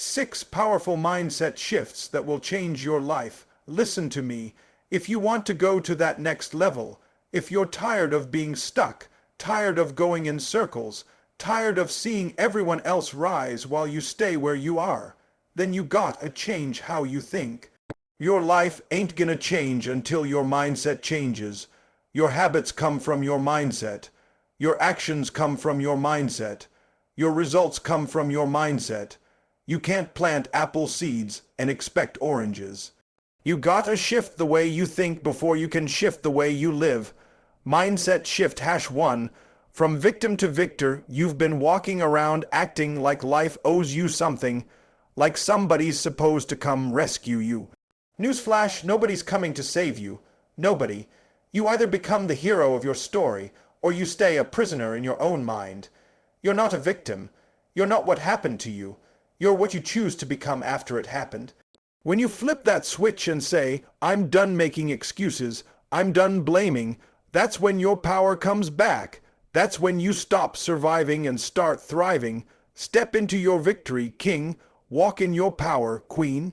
6 powerful mindset shifts that will change your life. Listen to me. If you want to go to that next level, if you're tired of being stuck, tired of going in circles, tired of seeing everyone else rise while you stay where you are, then you gotta change how you think. Your life ain't gonna change until your mindset changes. Your habits come from your mindset. Your actions come from your mindset. Your results come from your mindset. You can't plant apple seeds and expect oranges. You gotta shift the way you think before you can shift the way you live. Mindset shift #1. From victim to victor, you've been walking around acting like life owes you something, like somebody's supposed to come rescue you. Newsflash, nobody's coming to save you. Nobody. You either become the hero of your story, or you stay a prisoner in your own mind. You're not a victim. You're not what happened to you. You're what you choose to become after it happened. When you flip that switch and say, I'm done making excuses, I'm done blaming, that's when your power comes back. That's when you stop surviving and start thriving. Step into your victory, king. Walk in your power, queen.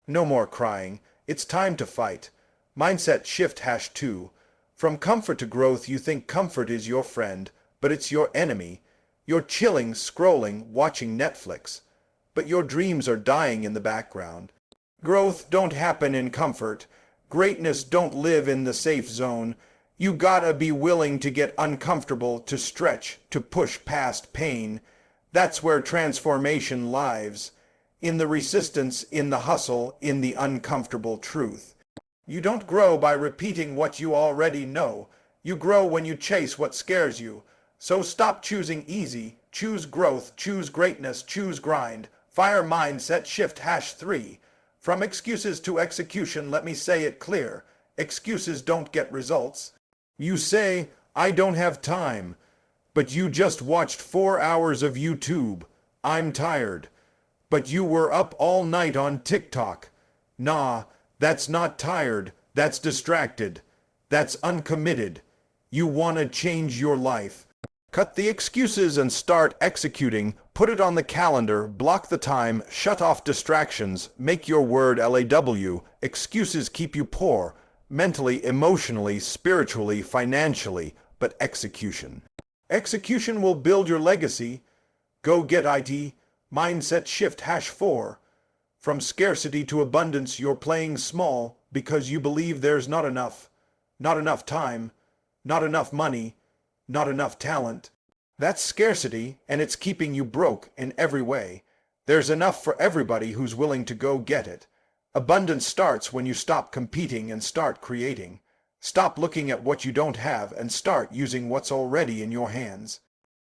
No more crying. It's time to fight. Mindset shift #2. From comfort to growth, you think comfort is your friend, but it's your enemy. You're chilling, scrolling, watching Netflix, but your dreams are dying in the background. Growth don't happen in comfort. Greatness don't live in the safe zone. You gotta be willing to get uncomfortable, to stretch, to push past pain. That's where transformation lies. In the resistance, in the hustle, in the uncomfortable truth. You don't grow by repeating what you already know. You grow when you chase what scares you. So stop choosing easy. Choose growth, choose greatness, choose grind. Fire mindset shift #3. From excuses to execution, let me say it clear. Excuses don't get results. You say, I don't have time, but you just watched 4 hours of YouTube. I'm tired. But you were up all night on TikTok. Nah, that's not tired. That's distracted. That's uncommitted. You want to change your life. Cut the excuses and start executing. Put it on the calendar, block the time, shut off distractions, make your word LAW. Excuses keep you poor, mentally, emotionally, spiritually, financially, but execution. Execution will build your legacy. Go get IT. Mindset shift #4. From scarcity to abundance, you're playing small because you believe there's not enough time, not enough money, not enough talent. That's scarcity, and it's keeping you broke in every way. There's enough for everybody who's willing to go get it. Abundance starts when you stop competing and start creating. Stop looking at what you don't have and start using what's already in your hands.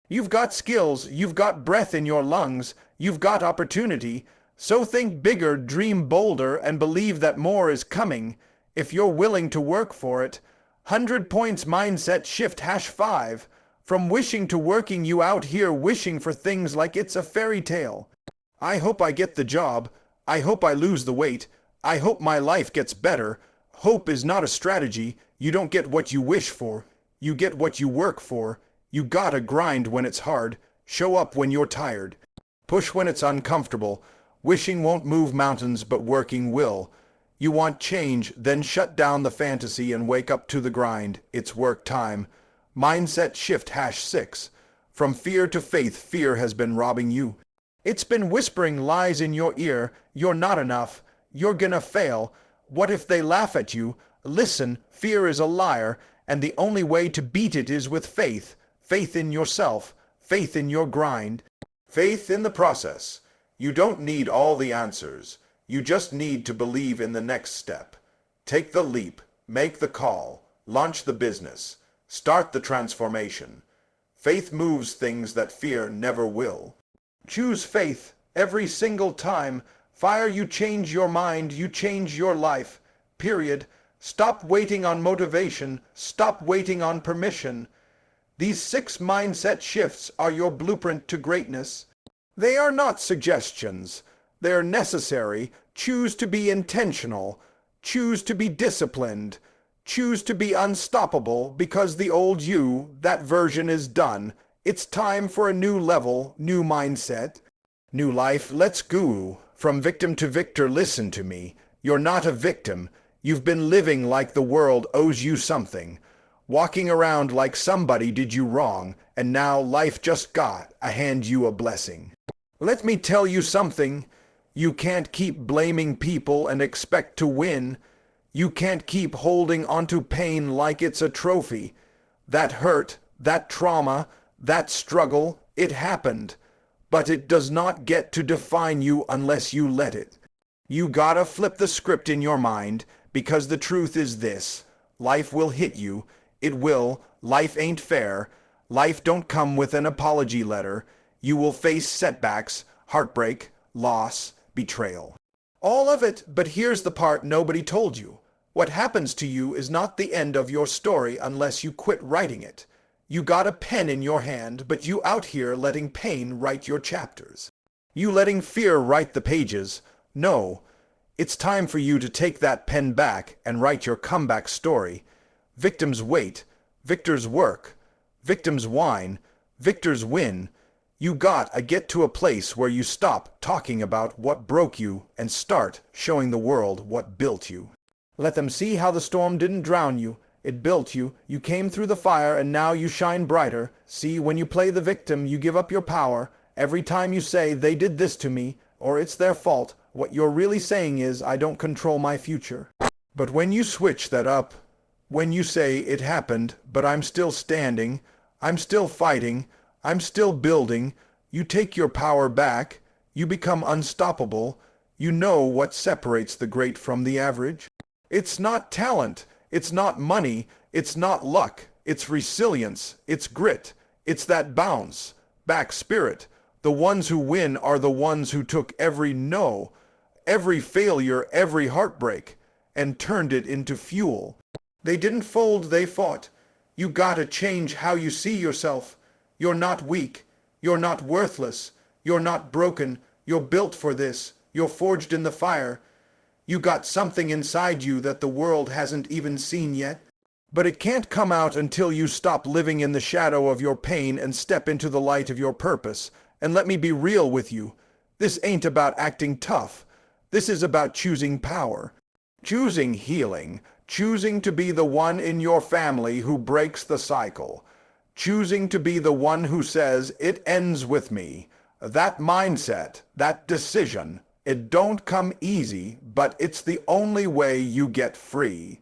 You've got skills, you've got breath in your lungs, you've got opportunity. So think bigger, dream bolder, and believe that more is coming if you're willing to work for it. 100 points mindset shift #5. From wishing to working, you out here wishing for things like it's a fairy tale. I hope I get the job. I hope I lose the weight. I hope my life gets better. Hope is not a strategy. You don't get what you wish for. You get what you work for. You gotta grind when it's hard. Show up when you're tired. Push when it's uncomfortable. Wishing won't move mountains, but working will. You want change, then shut down the fantasy and wake up to the grind. It's work time. Mindset shift #6. From fear to faith, fear has been robbing you. It's been whispering lies in your ear. You're not enough. You're gonna fail. What if they laugh at you? Listen, fear is a liar, and the only way to beat it is with faith. Faith in yourself. Faith in your grind. Faith in the process. You don't need all the answers. You just need to believe in the next step. Take the leap. Make the call. Launch the business. Start the transformation. Faith moves things that fear never will. Choose faith every single time. Fire, you change your mind, you change your life. Period. Stop waiting on motivation. Stop waiting on permission. These 6 mindset shifts are your blueprint to greatness. They are not suggestions. They're necessary. Choose to be intentional. Choose to be disciplined. Choose to be unstoppable, because the old you, that version is done. It's time for a new level, new mindset, new life. Let's go. From victim to victor, listen to me. You're not a victim. You've been living like the world owes you something. Walking around like somebody did you wrong, and now life just got a hand you a blessing. Let me tell you something. You can't keep blaming people and expect to win. You can't keep holding onto pain like it's a trophy. That hurt, that trauma, that struggle, it happened. But it does not get to define you unless you let it. You gotta flip the script in your mind, because the truth is this. Life will hit you. It will. Life ain't fair. Life don't come with an apology letter. You will face setbacks, heartbreak, loss, betrayal. All of it, but here's the part nobody told you. What happens to you is not the end of your story unless you quit writing it. You got a pen in your hand, but you out here letting pain write your chapters. You letting fear write the pages. No, it's time for you to take that pen back and write your comeback story. Victims wait, victors work, victims whine, victors win. You gotta get to a place where you stop talking about what broke you and start showing the world what built you. Let them see how the storm didn't drown you. It built you. You came through the fire and now you shine brighter. See, when you play the victim, you give up your power. Every time you say, they did this to me, or it's their fault, what you're really saying is, I don't control my future. But when you switch that up, when you say, it happened, but I'm still standing, I'm still fighting, I'm still building, you take your power back, you become unstoppable, you know what separates the great from the average? It's not talent, it's not money, it's not luck, it's resilience, it's grit, it's that bounce back spirit. The ones who win are the ones who took every no, every failure, every heartbreak, and turned it into fuel. They didn't fold, they fought. You gotta change how you see yourself. You're not weak. You're not worthless. You're not broken. You're built for this. You're forged in the fire. You got something inside you that the world hasn't even seen yet. But it can't come out until you stop living in the shadow of your pain and step into the light of your purpose. And let me be real with you. This ain't about acting tough. This is about choosing power. Choosing healing. Choosing to be the one in your family who breaks the cycle. Choosing to be the one who says, it ends with me. That mindset, that decision, it don't come easy, but it's the only way you get free.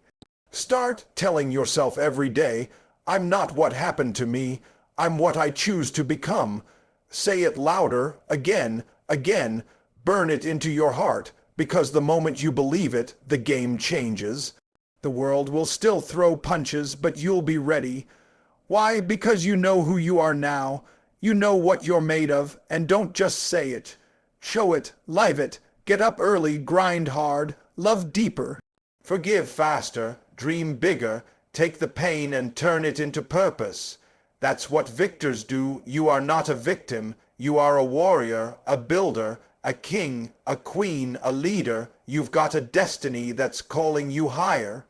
Start telling yourself every day, I'm not what happened to me, I'm what I choose to become. Say it louder, again, again, burn it into your heart, because the moment you believe it, the game changes. The world will still throw punches, but you'll be ready. Why? Because you know who you are now. You know what you're made of, and don't just say it. Show it, live it, get up early, grind hard, love deeper. Forgive faster, dream bigger, take the pain and turn it into purpose. That's what victors do. You are not a victim. You are a warrior, a builder, a king, a queen, a leader. You've got a destiny that's calling you higher.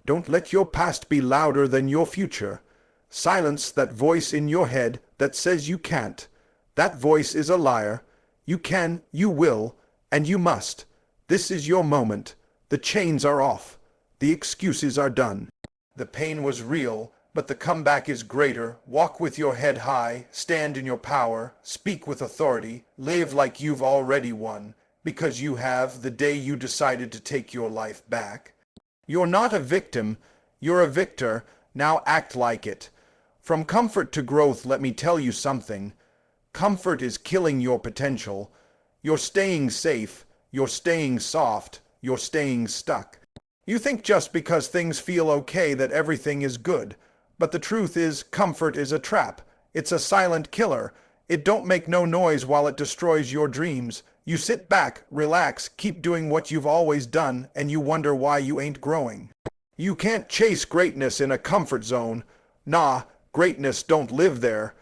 Don't let your past be louder than your future. Silence that voice in your head that says you can't. That voice is a liar. You can, you will, and you must. This is your moment. The chains are off. The excuses are done. The pain was real, but the comeback is greater. Walk with your head high, stand in your power, speak with authority, live like you've already won, because you have the day you decided to take your life back. You're not a victim, you're a victor. Now act like it. From comfort to growth, let me tell you something. Comfort is killing your potential. You're staying safe, you're staying soft, you're staying stuck. You think just because things feel okay that everything is good. But the truth is, comfort is a trap. It's a silent killer. It don't make no noise while it destroys your dreams. You sit back, relax, keep doing what you've always done, and you wonder why you ain't growing. You can't chase greatness in a comfort zone. Nah, greatness don't live there.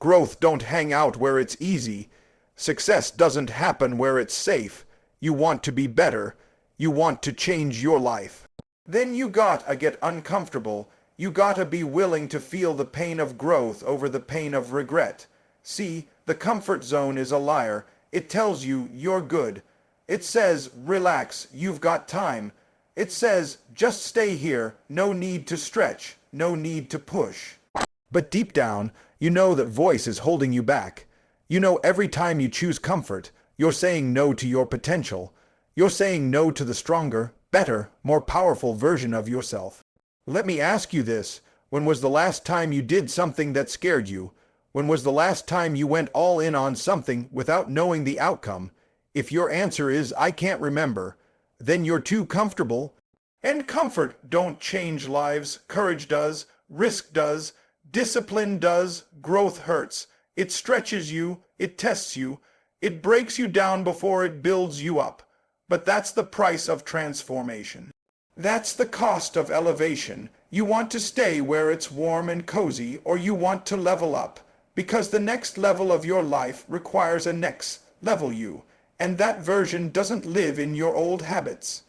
Growth don't hang out where it's easy. Success doesn't happen where it's safe. You want to be better. You want to change your life. Then you gotta get uncomfortable. You gotta be willing to feel the pain of growth over the pain of regret. See, the comfort zone is a liar. It tells you you're good. It says, relax, you've got time. It says, just stay here, no need to stretch, no need to push. But deep down, you know that voice is holding you back. You know every time you choose comfort, you're saying no to your potential. You're saying no to the stronger, better, more powerful version of yourself. Let me ask you this. When was the last time you did something that scared you? When was the last time you went all in on something without knowing the outcome? If your answer is, I can't remember, then you're too comfortable. And comfort don't change lives. Courage does. Risk does. Discipline does. Growth hurts. It stretches you. It tests you. It breaks you down before it builds you up. But that's the price of transformation. That's the cost of elevation. You want to stay where it's warm and cozy, or you want to level up, because the next level of your life requires a next level you, and that version doesn't live in your old habits.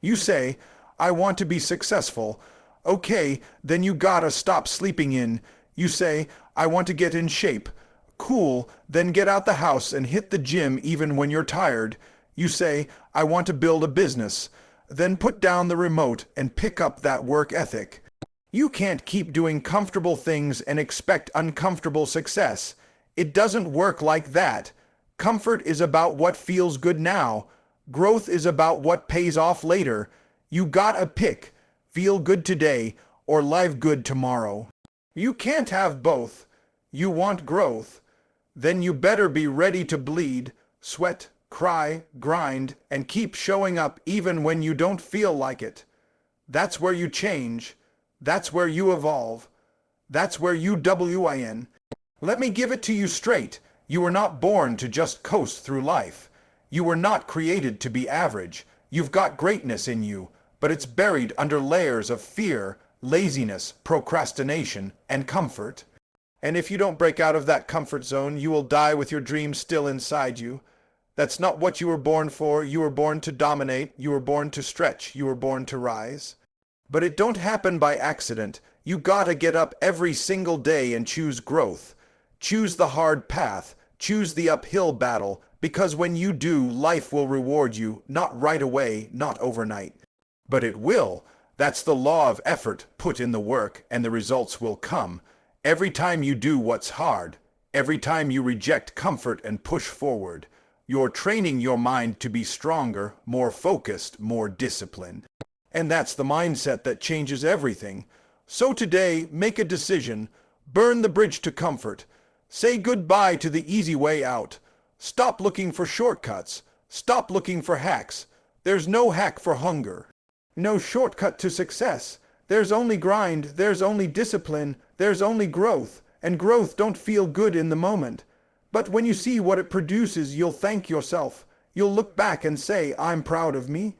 You say, I want to be successful. Okay, then you gotta stop sleeping in. You say, I want to get in shape. Cool, then get out the house and hit the gym even when you're tired. You say, I want to build a business. Then put down the remote and pick up that work ethic. You can't keep doing comfortable things and expect uncomfortable success. It doesn't work like that. Comfort is about what feels good now. Growth is about what pays off later. You gotta pick. Feel good today or live good tomorrow. You can't have both. You want growth. Then you better be ready to bleed, sweat, cry, grind, and keep showing up even when you don't feel like it. That's where you change. That's where you evolve. That's where you win. Let me give it to you straight. You were not born to just coast through life. You were not created to be average. You've got greatness in you, but it's buried under layers of fear, laziness, procrastination, and comfort. And if you don't break out of that comfort zone, you will die with your dreams still inside you. That's not what you were born for. You were born to dominate. You were born to stretch. You were born to rise. But it don't happen by accident. You gotta get up every single day and choose growth. Choose the hard path. Choose the uphill battle. Because when you do, life will reward you, not right away, not overnight. But it will. That's the law of effort. Put in the work, and the results will come. Every time you do what's hard, every time you reject comfort and push forward, you're training your mind to be stronger, more focused, more disciplined. And that's the mindset that changes everything. So today, make a decision. Burn the bridge to comfort. Say goodbye to the easy way out. Stop looking for shortcuts. Stop looking for hacks. There's no hack for hunger. No shortcut to success. There's only grind. There's only discipline. There's only growth. And growth don't feel good in the moment. But when you see what it produces, you'll thank yourself. You'll look back and say, I'm proud of me.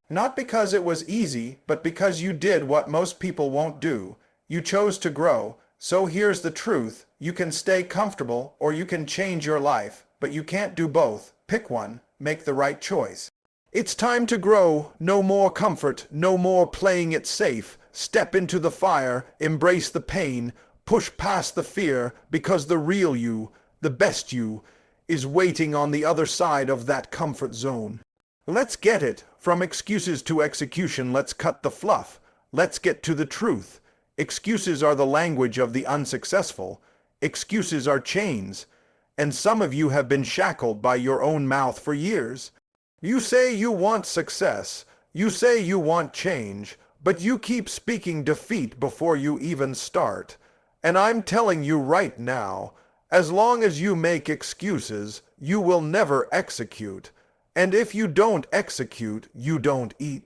Not because it was easy, but because you did what most people won't do. You chose to grow. So here's the truth. You can stay comfortable or you can change your life, but you can't do both. Pick one. Make the right choice. It's time to grow. No more comfort. No more playing it safe. Step into the fire. Embrace the pain. Push past the fear, because the real you, the best you, is waiting on the other side of that comfort zone. Let's get it. From excuses to execution, let's cut the fluff. Let's get to the truth. Excuses are the language of the unsuccessful. Excuses are chains. And some of you have been shackled by your own mouth for years. You say you want success. You say you want change. But you keep speaking defeat before you even start. And I'm telling you right now, as long as you make excuses, you will never execute. And if you don't execute, you don't eat.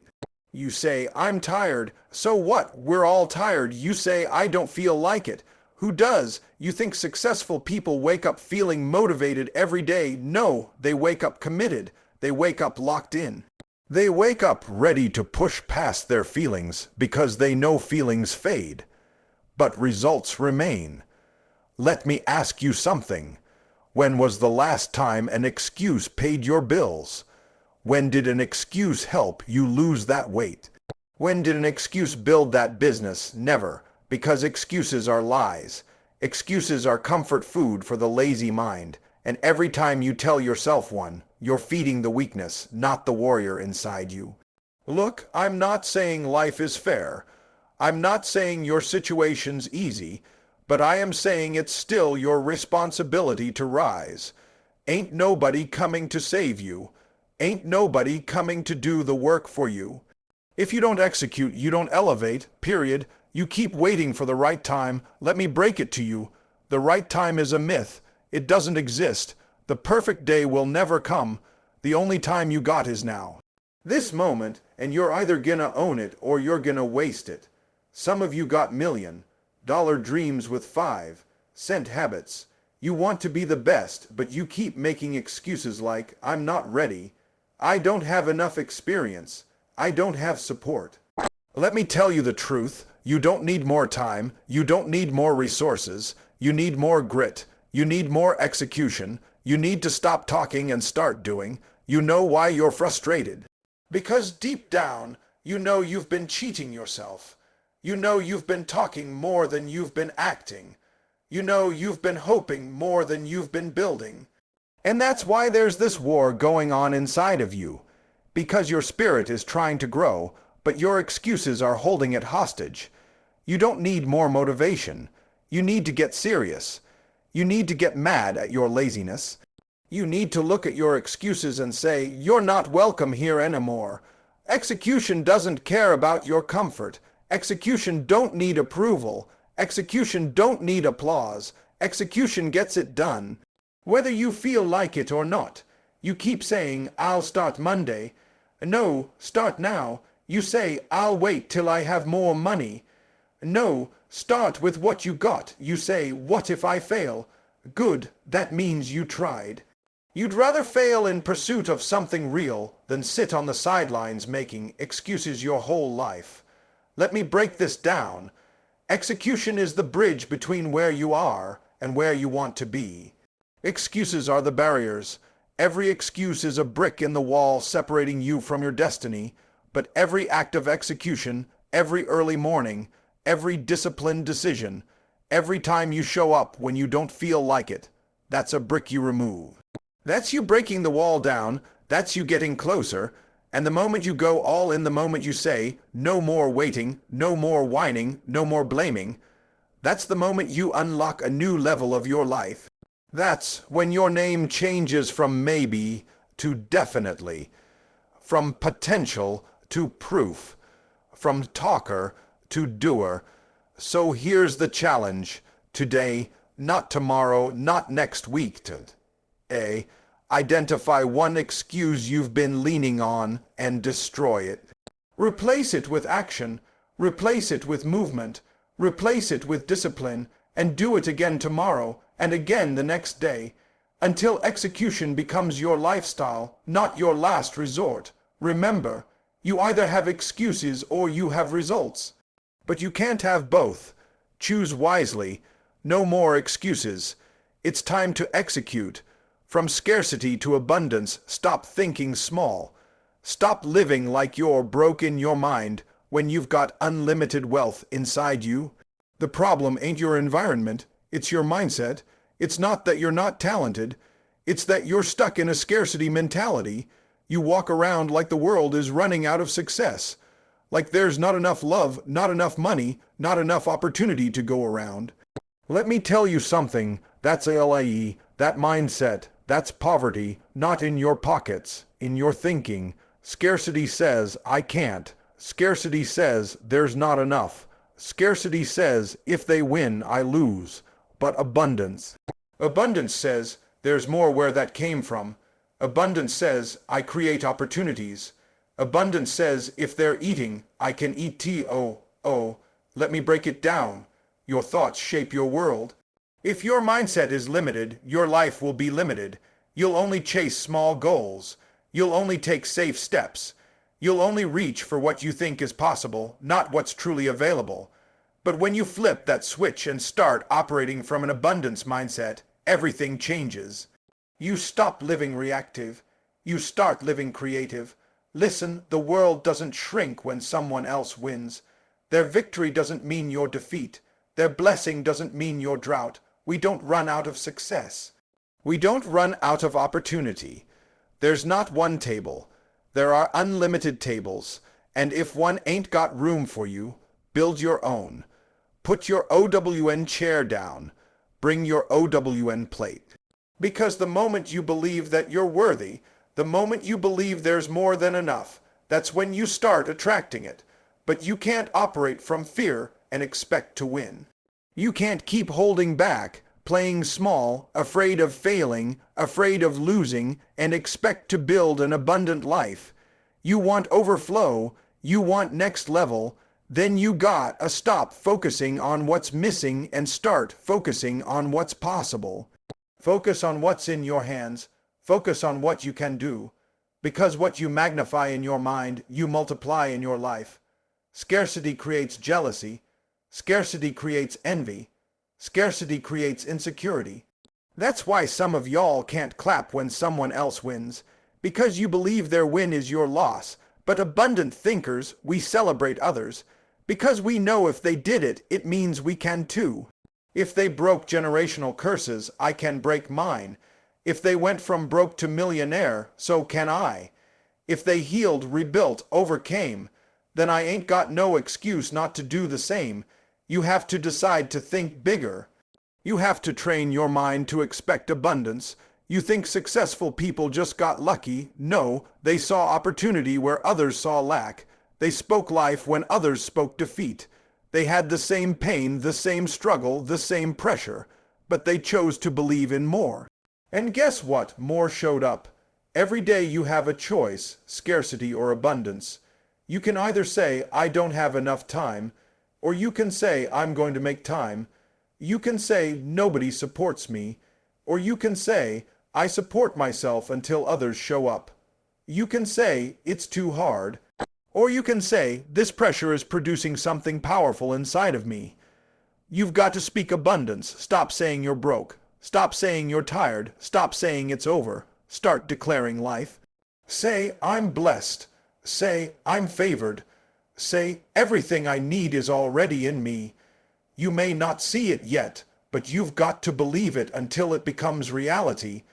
You say, I'm tired. So what? We're all tired. You say, I don't feel like it. Who does? You think successful people wake up feeling motivated every day? No, they wake up committed. They wake up locked in. They wake up ready to push past their feelings because they know feelings fade. But results remain. Let me ask you something. When was the last time an excuse paid your bills? When did an excuse help you lose that weight? When did an excuse build that business? Never, because excuses are lies. Excuses are comfort food for the lazy mind, And every time you tell yourself one, you're feeding the weakness, not the warrior inside you. Look, I'm not saying life is fair. I'm not saying your situation's easy, but I am saying it's still your responsibility to rise. Ain't nobody coming to save you. Ain't nobody coming to do the work for you. If you don't execute, you don't elevate, period. You keep waiting for the right time. Let me break it to you. The right time is a myth. It doesn't exist. The perfect day will never come. The only time you got is now. This moment, and you're either gonna own it or you're gonna waste it. Some of you got $1,000,000 dreams with 5-cent habits. You want to be the best, but you keep making excuses like, I'm not ready. I don't have enough experience. I don't have support. Let me tell you the truth. You don't need more time. You don't need more resources. You need more grit. You need more execution. You need to stop talking and start doing. You know why you're frustrated. Because deep down, you know you've been cheating yourself. You know you've been talking more than you've been acting. You know you've been hoping more than you've been building. And that's why there's this war going on inside of you. Because your spirit is trying to grow, but your excuses are holding it hostage. You don't need more motivation. You need to get serious. You need to get mad at your laziness. You need to look at your excuses and say, you're not welcome here anymore. Execution doesn't care about your comfort. Execution don't need approval. Execution don't need applause. Execution gets it done. Whether you feel like it or not. You keep saying, I'll start Monday. No, start now. You say, I'll wait till I have more money. No, start with what you got. You say, what if I fail? Good, that means you tried. You'd rather fail in pursuit of something real than sit on the sidelines making excuses your whole life. Let me break this down. Execution is the bridge between where you are and where you want to be. Excuses are the barriers. Every excuse is a brick in the wall separating you from your destiny, but every act of execution, every early morning, every disciplined decision, every time you show up when you don't feel like it, that's a brick you remove. That's you breaking the wall down, that's you getting closer, and the moment you go all in, the moment you say, no more waiting, no more whining, no more blaming, that's the moment you unlock a new level of your life. That's when your name changes from maybe to definitely, from potential to proof, from talker to doer. So here's the challenge. Today, not tomorrow, not next week. A. Identify one excuse you've been leaning on and destroy it. Replace it with action. Replace it with movement. Replace it with discipline. And do it again tomorrow and again the next day, until execution becomes your lifestyle, not your last resort. Remember, you either have excuses or you have results. But you can't have both. Choose wisely. No more excuses. It's time to execute. From scarcity to abundance, stop thinking small. Stop living like you're broke in your mind when you've got unlimited wealth inside you. The problem ain't your environment, it's your mindset. It's not that you're not talented, it's that you're stuck in a scarcity mentality. You walk around like the world is running out of success, like there's not enough love, not enough money, not enough opportunity to go around. Let me tell you something, that's LAE, that mindset, that's poverty, not in your pockets, in your thinking. Scarcity says, I can't. Scarcity says, there's not enough. Scarcity says, if they win, I lose. But abundance says, there's more where that came from. Abundance says, I create opportunities. Abundance says, if they're eating, I can eat tea. Oh, let me break it down. Your thoughts shape your world. If your mindset is limited, your life will be limited. You'll only chase small goals. You'll only take safe steps. You'll only reach for what you think is possible, not what's truly available. But when you flip that switch and start operating from an abundance mindset, everything changes. You stop living reactive. You start living creative. Listen, the world doesn't shrink when someone else wins. Their victory doesn't mean your defeat. Their blessing doesn't mean your drought. We don't run out of success. We don't run out of opportunity. There's not one table. There are unlimited tables, and if one ain't got room for you, build your own. Put your OWN chair down. Bring your OWN plate. Because the moment you believe that you're worthy, the moment you believe there's more than enough, that's when you start attracting it. But you can't operate from fear and expect to win. You can't keep holding back, playing small, afraid of failing, afraid of losing, and expect to build an abundant life. You want overflow, you want next level, then you gotta stop focusing on what's missing and start focusing on what's possible. Focus on what's in your hands. Focus on what you can do. Because what you magnify in your mind, you multiply in your life. Scarcity creates jealousy. Scarcity creates envy. Scarcity creates insecurity. That's why some of y'all can't clap when someone else wins, because you believe their win is your loss. But abundant thinkers, we celebrate others, because we know if they did it, it means we can too. If they broke generational curses, I can break mine. If they went from broke to millionaire, so can I. If they healed, rebuilt, overcame, then I ain't got no excuse not to do the same. You have to decide to think bigger. You have to train your mind to expect abundance. You think successful people just got lucky. No, they saw opportunity where others saw lack. They spoke life when others spoke defeat. They had the same pain, the same struggle, the same pressure, but they chose to believe in more. And guess what? More showed up. Every day you have a choice, scarcity or abundance. You can either say, I don't have enough time, or you can say, I'm going to make time. You can say, nobody supports me, or you can say, I support myself until others show up. You can say, it's too hard, or you can say, this pressure is producing something powerful inside of me. You've got to speak abundance. Stop saying you're broke. Stop saying you're tired. Stop saying it's over. Start declaring life. Say, I'm blessed. Say, I'm favored. Say, everything I need is already in me. You may not see it yet, but you've got to believe it until it becomes reality.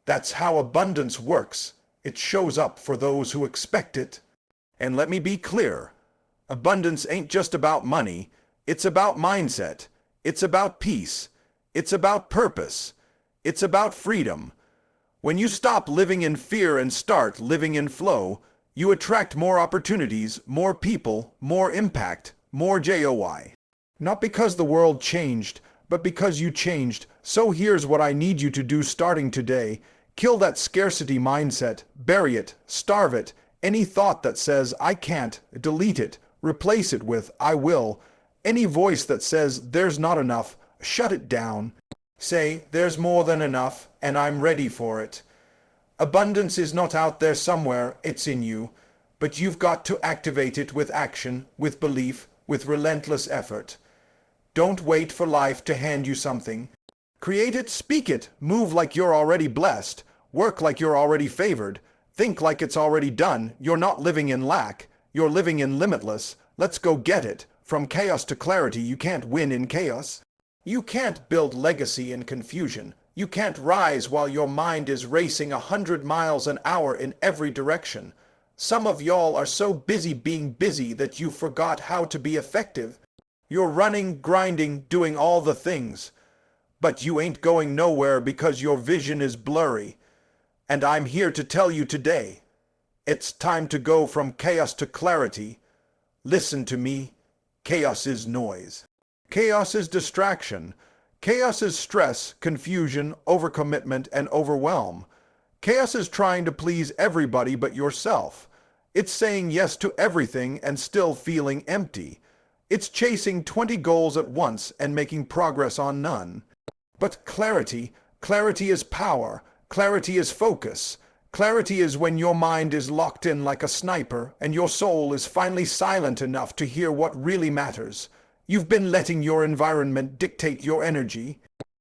That's how abundance works. It shows up for those who expect it. And let me be clear. Abundance ain't just about money. It's about mindset. It's about peace. It's about purpose. It's about freedom. When you stop living in fear and start living in flow, you attract more opportunities, more people, more impact, more joy. Not because the world changed, but because you changed. So here's what I need you to do starting today. Kill that scarcity mindset. Bury it. Starve it. Any thought that says, I can't, delete it. Replace it with, I will. Any voice that says, there's not enough, shut it down. Say, there's more than enough, and I'm ready for it. Abundance is not out there somewhere, it's in you. But you've got to activate it with action, with belief, with relentless effort. Don't wait for life to hand you something. Create it, speak it, move like you're already blessed, work like you're already favored, think like it's already done. You're not living in lack, you're living in limitless. Let's go get it. From chaos to clarity, you can't win in chaos. You can't build legacy in confusion. You can't rise while your mind is racing 100 miles an hour in every direction. Some of y'all are so busy being busy that you forgot how to be effective. You're running, grinding, doing all the things. But you ain't going nowhere because your vision is blurry. And I'm here to tell you today, it's time to go from chaos to clarity. Listen to me. Chaos is noise. Chaos is distraction. Chaos is stress, confusion, overcommitment, and overwhelm. Chaos is trying to please everybody but yourself. It's saying yes to everything and still feeling empty. It's chasing 20 goals at once and making progress on none. But clarity is power. Clarity is focus. Clarity is when your mind is locked in like a sniper and your soul is finally silent enough to hear what really matters. You've been letting your environment dictate your energy.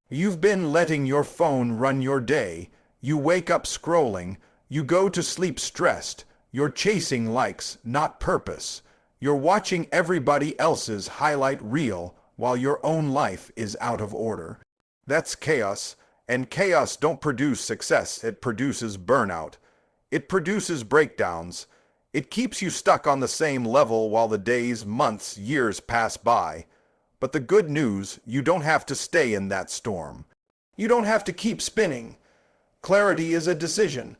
You've been letting your phone run your day. You wake up scrolling. You go to sleep stressed. You're chasing likes, not purpose. You're watching everybody else's highlight reel while your own life is out of order. That's chaos, And chaos don't produce success, it produces burnout. It produces breakdowns. It keeps you stuck on the same level while the days, months, years pass by. But the good news, you don't have to stay in that storm. You don't have to keep spinning. Clarity is a decision.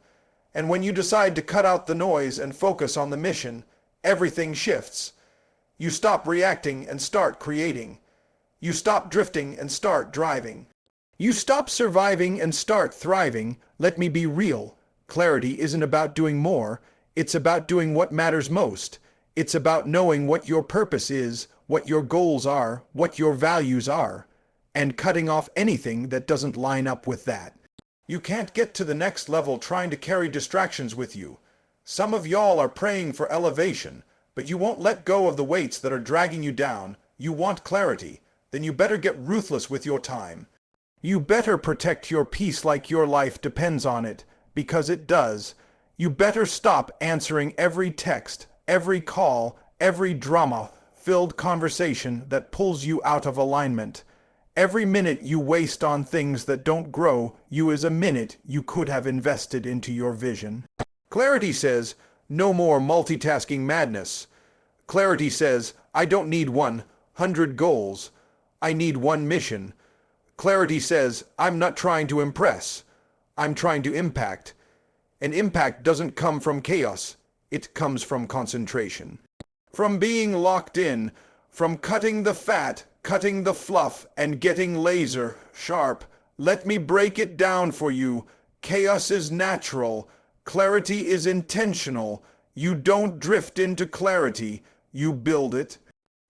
And when you decide to cut out the noise and focus on the mission, everything shifts. You stop reacting and start creating. You stop drifting and start driving. You stop surviving and start thriving. Let me be real. Clarity isn't about doing more. It's about doing what matters most. It's about knowing what your purpose is, what your goals are, what your values are, and cutting off anything that doesn't line up with that. You can't get to the next level trying to carry distractions with you. Some of y'all are praying for elevation, but you won't let go of the weights that are dragging you down. You want clarity. Then you better get ruthless with your time. You better protect your peace like your life depends on it, because it does. You better stop answering every text, every call, every drama-filled conversation that pulls you out of alignment. Every minute you waste on things that don't grow you is a minute you could have invested into your vision. Clarity says, no more multitasking madness. Clarity says, I don't need 100 goals. I need one mission. Clarity says, I'm not trying to impress. I'm trying to impact. And impact doesn't come from chaos. It comes from concentration. From being locked in, from cutting the fat, cutting the fluff, and getting laser sharp. Let me break it down for you. Chaos is natural. Clarity is intentional. You don't drift into clarity. You build it.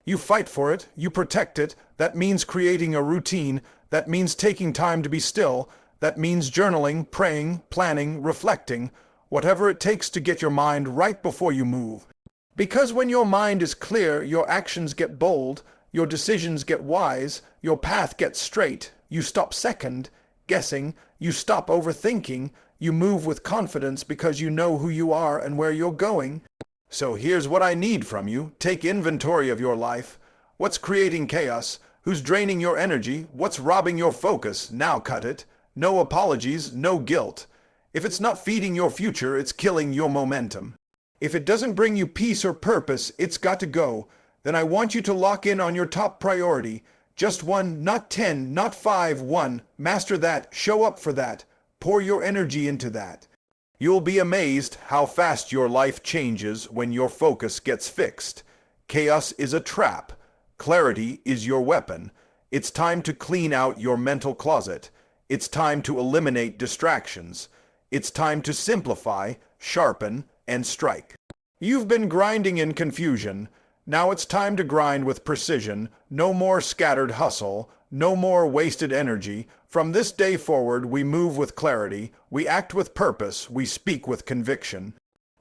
You fight for it. You protect it. That means creating a routine. That means taking time to be still. That means journaling, praying, planning, reflecting. Whatever it takes to get your mind right before you move. Because when your mind is clear, your actions get bold. Your decisions get wise. Your path gets straight. You stop second guessing. You stop overthinking. You move with confidence because you know who you are and where you're going. So here's what I need from you. Take inventory of your life. What's creating chaos? Who's draining your energy? What's robbing your focus? Now cut it. No apologies, no guilt. If it's not feeding your future, it's killing your momentum. If it doesn't bring you peace or purpose, it's got to go. Then I want you to lock in on your top priority. Just one, not 10, not 5, one. Master that, show up for that. Pour your energy into that. You'll be amazed how fast your life changes when your focus gets fixed. Chaos is a trap. Clarity is your weapon. It's time to clean out your mental closet. It's time to eliminate distractions. It's time to simplify, sharpen, and strike. You've been grinding in confusion. Now it's time to grind with precision. No more scattered hustle. No more wasted energy. From this day forward, we move with clarity. We act with purpose. We speak with conviction.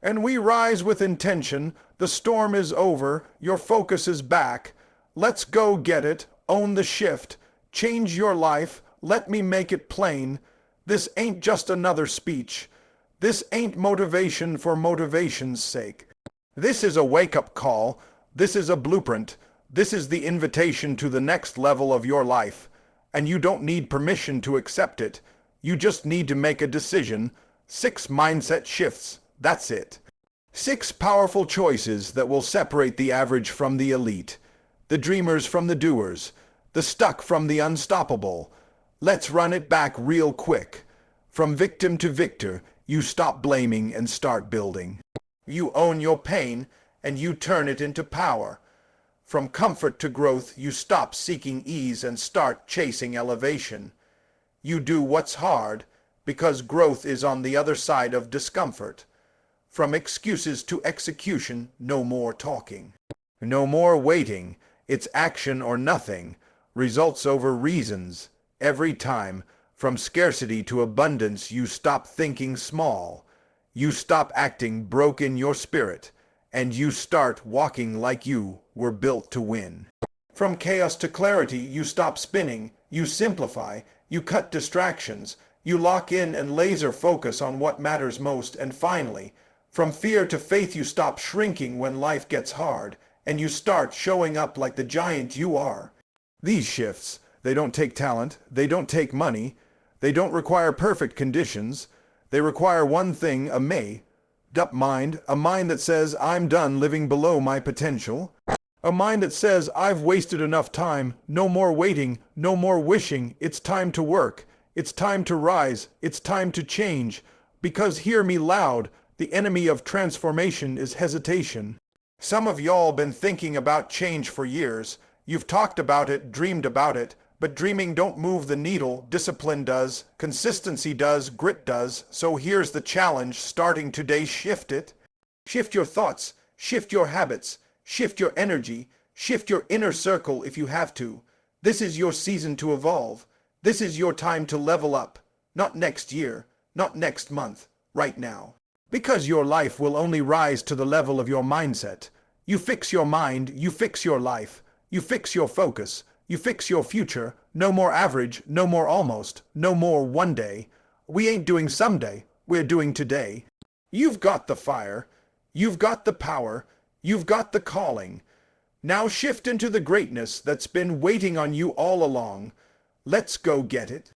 And we rise with intention. The storm is over. Your focus is back. Let's go get it. Own the shift. Change your life. Let me make it plain. This ain't just another speech. This ain't motivation for motivation's sake. This is a wake-up call. This is a blueprint. This is the invitation to the next level of your life. And you don't need permission to accept it. You just need to make a decision. 6 mindset shifts. That's it. 6 powerful choices that will separate the average from the elite. The dreamers from the doers. The stuck from the unstoppable. Let's run it back real quick. From victim to victor, you stop blaming and start building. You own your pain and you turn it into power. From comfort to growth, you stop seeking ease and start chasing elevation. You do what's hard because growth is on the other side of discomfort. From excuses to execution, no more talking. No more waiting. It's action or nothing. Results over reasons. Every time, from scarcity to abundance, you stop thinking small. You stop acting broke in your spirit, and you start walking like you were built to win. From chaos to clarity, you stop spinning, you simplify, you cut distractions, you lock in and laser focus on what matters most, and finally, from fear to faith, you stop shrinking when life gets hard, and you start showing up like the giant you are. These shifts, they don't take talent, they don't take money, They don't require perfect conditions. They require one thing, a made-up mind, a mind that says, I'm done living below my potential. A mind that says, I've wasted enough time, no more waiting, no more wishing, it's time to work, it's time to rise, it's time to change. Because hear me loud, the enemy of transformation is hesitation. Some of y'all been thinking about change for years. You've talked about it, dreamed about it, but dreaming don't move the needle. Discipline does, consistency does, grit does. So here's the challenge, starting today, shift it. Shift your thoughts, shift your habits, shift your energy, shift your inner circle if you have to. This is your season to evolve. This is your time to level up. Not next year, not next month, right now. Because your life will only rise to the level of your mindset. You fix your mind, you fix your life. You fix your focus. You fix your future. No more average, no more almost, no more one day. We ain't doing someday, we're doing today. You've got the fire. You've got the power. You've got the calling. Now shift into the greatness that's been waiting on you all along. Let's go get it.